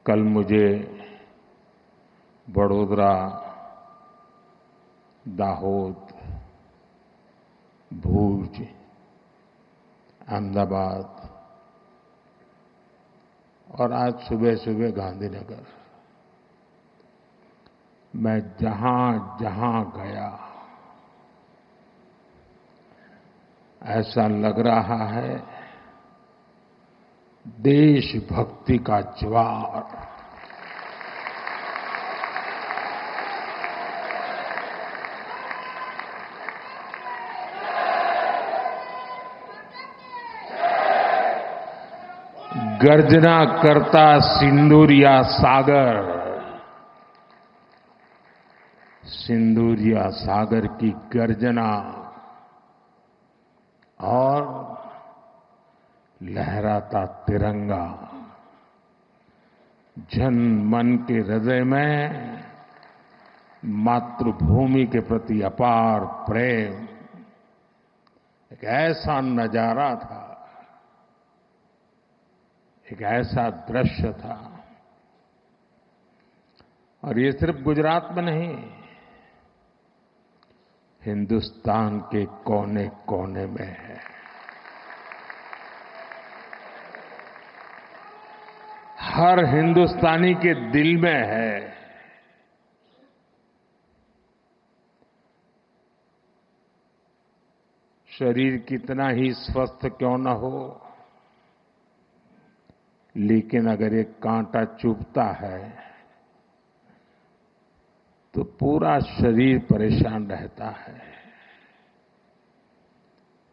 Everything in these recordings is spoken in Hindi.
कल मुझे वडोदरा, दाहोद, भूज, अहमदाबाद और आज सुबह सुबह गांधीनगर, मैं जहां जहां गया ऐसा लग रहा है देशभक्ति का ज्वार। गर्जना करता सिंदूरिया सागर, सिंदूरिया सागर की गर्जना और लहराता तिरंगा जन मन के हृदय में मातृभूमि के प्रति अपार प्रेम, एक ऐसा नजारा था, एक ऐसा दृश्य था। और ये सिर्फ गुजरात में नहीं, हिंदुस्तान के कोने कोने में है। हर हिंदुस्तानी के दिल में है। शरीर कितना ही स्वस्थ क्यों न हो, लेकिन अगर एक कांटा चुभता है तो पूरा शरीर परेशान रहता है।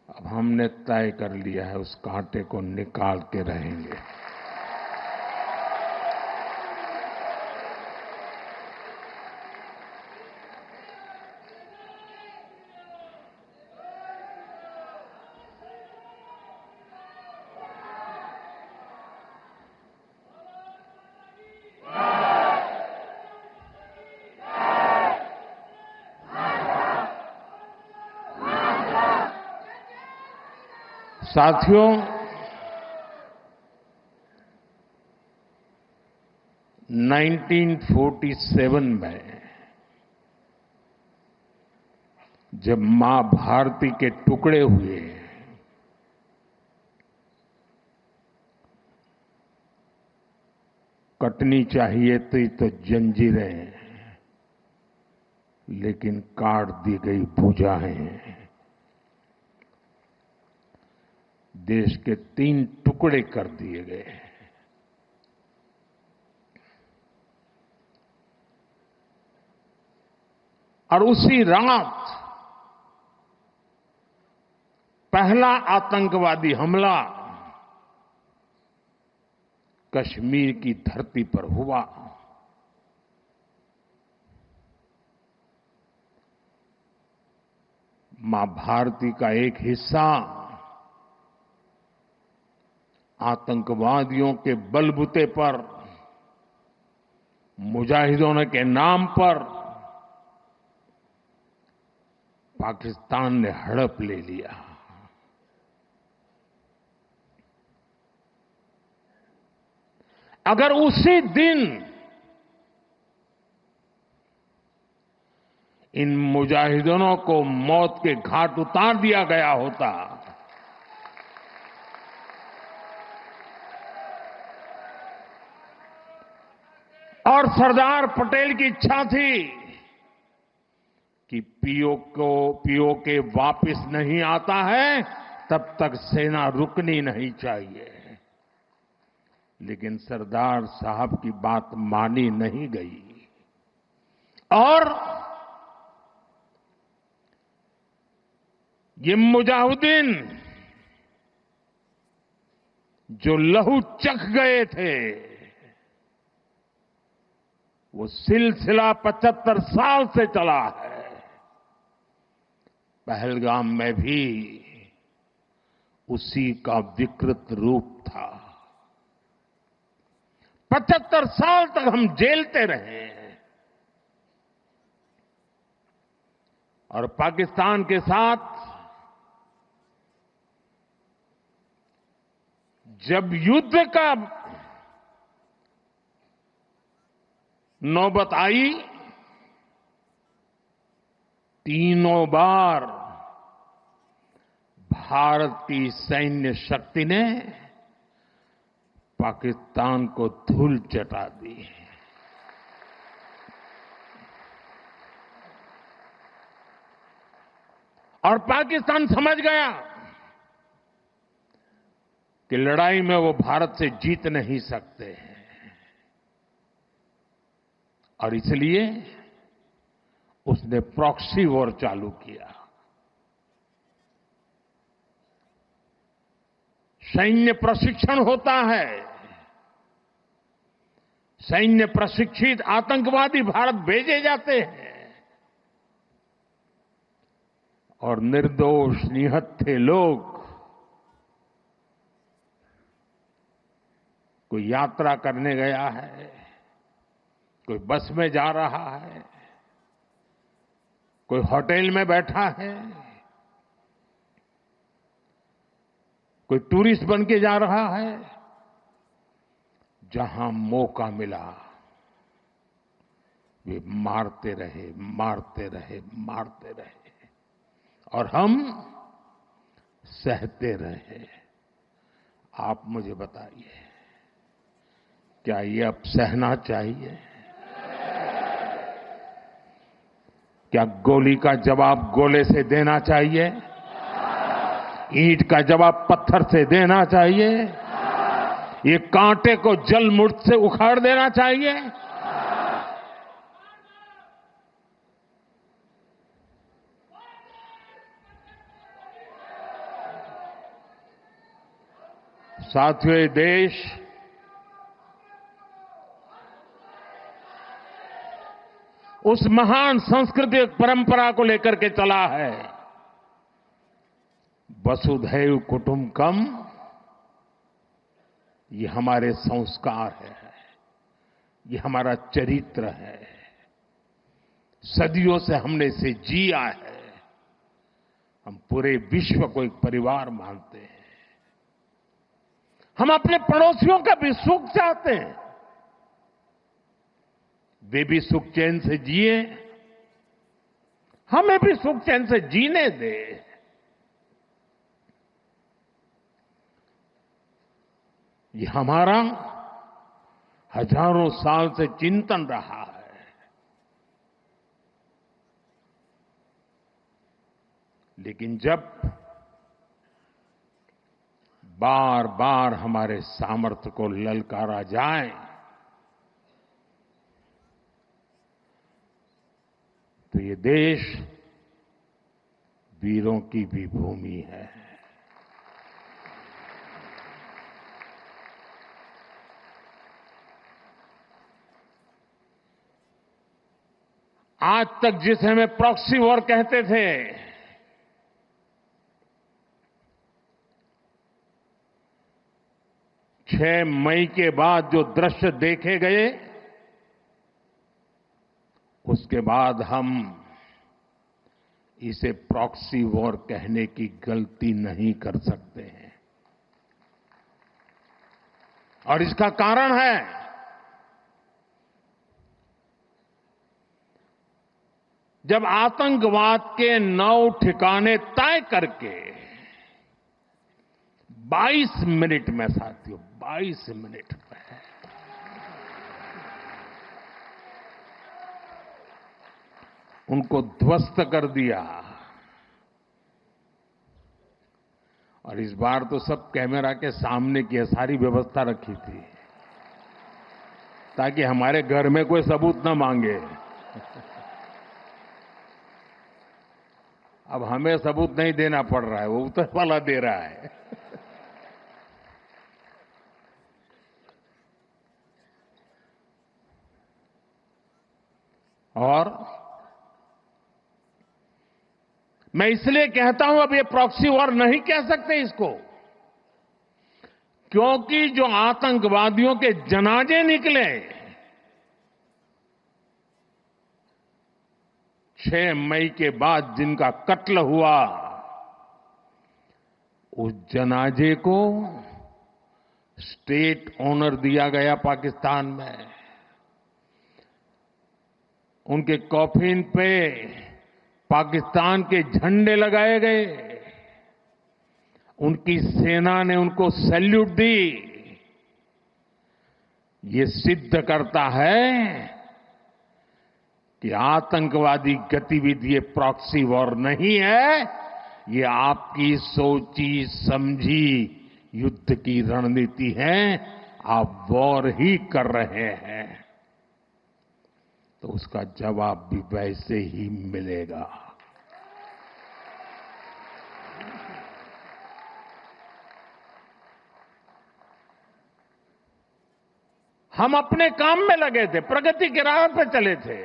अब हमने तय कर लिया है उस कांटे को निकाल के रहेंगे। साथियों, 1947 में जब मां भारती के टुकड़े हुए, कटनी चाहिए थी तो जंजीरें, लेकिन काट दी गई भुजाएं। देश के 3 टुकड़े कर दिए गए। और उसी रात पहला आतंकवादी हमला कश्मीर की धरती पर हुआ। मां भारती का एक हिस्सा आतंकवादियों के बलबूते पर, मुजाहिदों के नाम पर पाकिस्तान ने हड़प ले लिया। अगर उसी दिन इन मुजाहिदों को मौत के घाट उतार दिया गया होता और सरदार पटेल की इच्छा थी कि पीओके वापस नहीं आता है तब तक सेना रुकनी नहीं चाहिए, लेकिन सरदार साहब की बात मानी नहीं गई और ये मुजाहिदीन जो लहू चख गए थे, वो सिलसिला 75 साल से चला है। पहलगाम में भी उसी का विकृत रूप था। 75 साल तक हम झेलते रहे और पाकिस्तान के साथ जब युद्ध का नौबत आई, तीनों बार भारत की सैन्य शक्ति ने पाकिस्तान को धूल चटा दी। और पाकिस्तान समझ गया कि लड़ाई में वो भारत से जीत नहीं सकते हैं, और इसलिए उसने प्रॉक्सी वॉर चालू किया। सैन्य प्रशिक्षण होता है, सैन्य प्रशिक्षित आतंकवादी भारत भेजे जाते हैं, और निर्दोष निहत्थे लोग कोई यात्रा करने गया है, कोई बस में जा रहा है, कोई होटल में बैठा है, कोई टूरिस्ट बन के जा रहा है, जहां मौका मिला वे मारते रहे, मारते रहे, मारते रहे, और हम सहते रहे। आप मुझे बताइए, क्या ये अब सहना चाहिए? क्या गोली का जवाब गोले से देना चाहिए? ईंट का जवाब पत्थर से देना चाहिए? ये कांटे को जल मुर्द से उखाड़ देना चाहिए? साथियों, ये देश उस महान सांस्कृतिक परंपरा को लेकर के चला है, वसुधैव कुटुंबकम। ये हमारे संस्कार है, ये हमारा चरित्र है, सदियों से हमने इसे जिया है। हम पूरे विश्व को एक परिवार मानते हैं। हम अपने पड़ोसियों का भी सुख चाहते हैं, वे भी सुख चैन से जिए, हमें भी सुख चैन से जीने दे। ये हमारा हजारों साल से चिंतन रहा है। लेकिन जब बार बार हमारे सामर्थ्य को ललकारा जाए, तो ये देश वीरों की भी भूमि है। आज तक जिसे हमें प्रॉक्सी वॉर कहते थे, 6 मई के बाद जो दृश्य देखे गए, उसके बाद हम इसे प्रॉक्सी वॉर कहने की गलती नहीं कर सकते हैं। और इसका कारण है, जब आतंकवाद के 9 ठिकाने तय करके 22 मिनट में, साथियों 22 मिनट में उनको ध्वस्त कर दिया। और इस बार तो सब कैमरा के सामने की सारी व्यवस्था रखी थी, ताकि हमारे घर में कोई सबूत न मांगे। अब हमें सबूत नहीं देना पड़ रहा है, वो ऊपर वाला दे रहा है। और मैं इसलिए कहता हूं, अब ये प्रॉक्सी वॉर नहीं कह सकते इसको, क्योंकि जो आतंकवादियों के जनाजे निकले 6 मई के बाद, जिनका कत्ल हुआ, उस जनाजे को स्टेट ऑनर दिया गया पाकिस्तान में। उनके कॉफिन पे पाकिस्तान के झंडे लगाए गए, उनकी सेना ने उनको सैल्यूट दी। ये सिद्ध करता है कि आतंकवादी गतिविधि ये प्रॉक्सी वॉर नहीं है, ये आपकी सोची समझी युद्ध की रणनीति है। आप वॉर ही कर रहे हैं तो उसका जवाब भी वैसे ही मिलेगा। हम अपने काम में लगे थे, प्रगति के राह पे चले थे।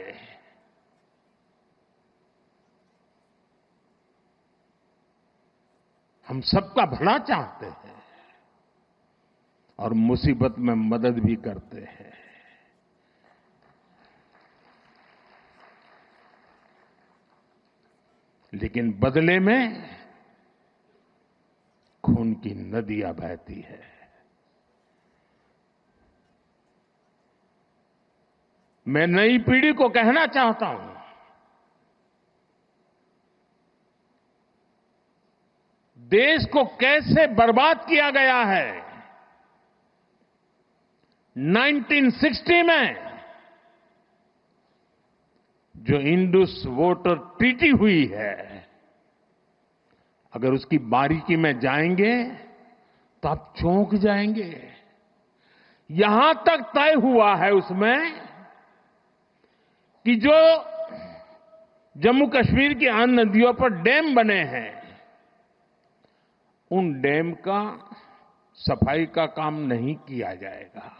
हम सबका भला चाहते हैं और मुसीबत में मदद भी करते हैं। लेकिन बदले में खून की नदियां बहती है। मैं नई पीढ़ी को कहना चाहता हूं, देश को कैसे बर्बाद किया गया है। 1960 में जो इंडस वाटर ट्रीटी हुई है, अगर उसकी बारीकी में जाएंगे तो आप चौंक जाएंगे। यहां तक तय हुआ है उसमें कि जो जम्मू कश्मीर की अन्य नदियों पर डैम बने हैं, उन डैम का सफाई का काम नहीं किया जाएगा,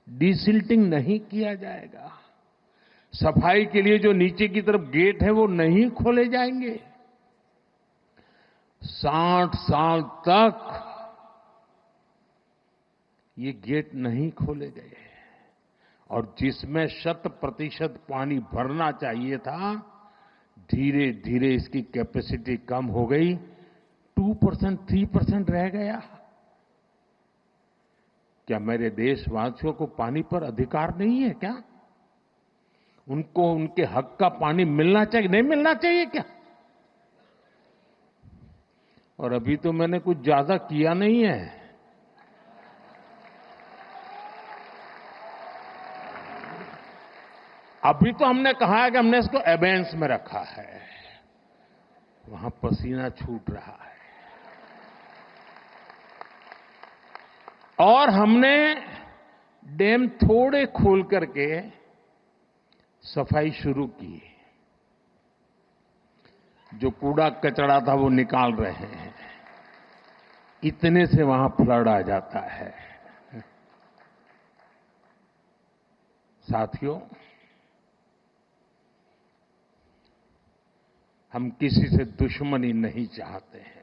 डिसिल्टिंग नहीं किया जाएगा, सफाई के लिए जो नीचे की तरफ गेट है वो नहीं खोले जाएंगे। 60 साल तक ये गेट नहीं खोले गए और जिसमें 100% पानी भरना चाहिए था, धीरे धीरे इसकी कैपेसिटी कम हो गई, 2%, 3% रह गया। क्या मेरे देशवासियों को पानी पर अधिकार नहीं है क्या? उनको उनके हक का पानी मिलना चाहिए, नहीं मिलना चाहिए क्या? और अभी तो मैंने कुछ ज्यादा किया नहीं है। अभी तो हमने कहा है कि हमने इसको एबेंस में रखा है, वहां पसीना छूट रहा है। और हमने डैम थोड़े खोल करके सफाई शुरू की। जो कूड़ा कचरा था वो निकाल रहे हैं, इतने से वहां फ्लड आ जाता है। साथियों, हम किसी से दुश्मनी नहीं चाहते हैं।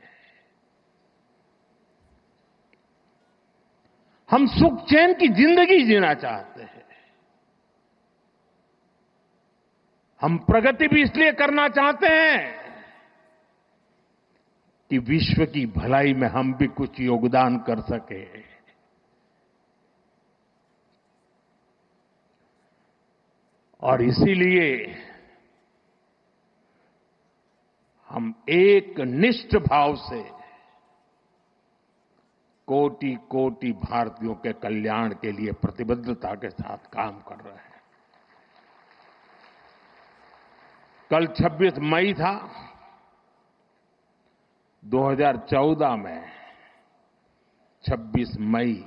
हम सुख चैन की जिंदगी जीना चाहते हैं। हम प्रगति भी इसलिए करना चाहते हैं कि विश्व की भलाई में हम भी कुछ योगदान कर सके। और इसीलिए हम एक निष्ठ भाव से कोटि कोटि भारतीयों के कल्याण के लिए प्रतिबद्धता के साथ काम कर रहे हैं। कल 26 मई था। 2014 में 26 मई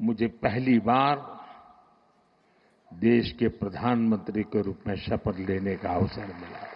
मुझे पहली बार देश के प्रधानमंत्री के रूप में शपथ लेने का अवसर मिला।